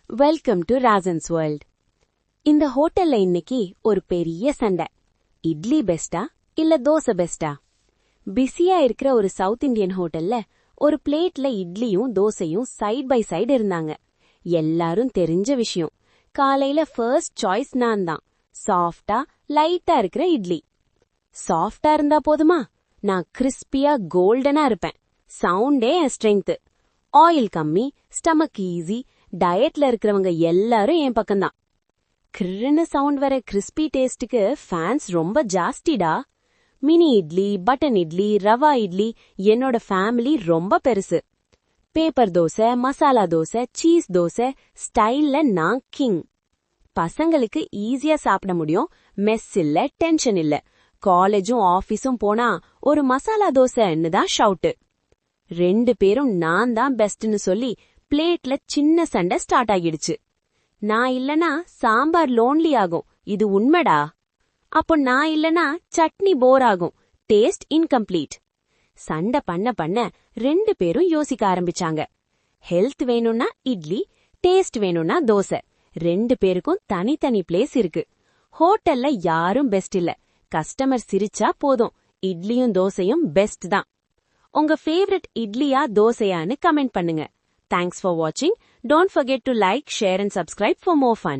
Welcome to ராசன்ஸ் world. இந்த ஹோட்டல்ல இன்னைக்கு ஒரு பெரிய சண்டை. இட்லி பெஸ்டா இல்ல தோசை பெஸ்டா? பிஸியா இருக்கிற ஒரு சவுத் இந்தியன் ஹோட்டல்ல ஒரு பிளேட்ல இட்லியும் தோசையும் சைட் பை சைடு இருந்தாங்க. எல்லாரும் தெரிஞ்ச விஷயம். காலையில ஃபர்ஸ்ட் சாய்ஸ் நான் தான். சாஃப்டா லைட்டா இருக்கிற இட்லி. சாஃப்டா இருந்தா போதுமா? நான் கிறிஸ்பியா கோல்டனா இருப்பேன். சவுண்டே என் ஸ்ட்ரென்த். ஆயில் கம்மி, ஸ்டமக் ஈஸி, டயட்ல இருக்கிறவங்க எல்லாரும் என் பக்கம்தான். கிருன்னு சவுண்ட் வர கிறிஸ்பி டேஸ்டுக்கு ஃபேன்ஸ் ரொம்ப ஜாஸ்திடா. மினி இட்லி, பட்டன் இட்லி, ரவா இட்லி, என்னோட ஃபேமிலி ரொம்ப பெருசு. பேப்பர் தோசை, மசாலா தோசை, சீஸ் தோசை, ஸ்டைல்ல நான் கிங். பசங்களுக்கு ஈஸியா சாப்பிட முடியும், மெஸ் இல்ல, டென்ஷன் இல்ல. காலேஜும் ஆபீஸும் போனா ஒரு மசாலா தோசைன்னு தான் ஷவுட்டு. 2 பேரும் நான் தான் பெஸ்ட்னு சொல்லி பிளேட்ல சின்ன சண்டை ஸ்டார்ட் ஆகிடுச்சு. நான் இல்லனா சாம்பார் லோன்லி ஆகும், இது உண்மைடா. அப்போ நான் இல்லனா சட்னி போர் ஆகும், டேஸ்ட் இன்கம்ப்ளீட். சண்டை பண்ண பண்ண 2 பேரும் யோசிக்க ஆரம்பிச்சாங்க. ஹெல்த் வேணும்னா இட்லி, டேஸ்ட் வேணும்னா தோசை. 2 பேருக்கும் தனித்தனி பிளேஸ் இருக்கு. ஹோட்டல்ல யாரும் பெஸ்ட் இல்ல. கஸ்டமர் சிரிச்சா போதும், இட்லியும் தோசையும் பெஸ்ட் தான். உங்க ஃபேவரட் இட்லியா தோசையான்னு கமெண்ட் பண்ணுங்க. Thanks for watching. Don't forget to like, share and subscribe for more fun.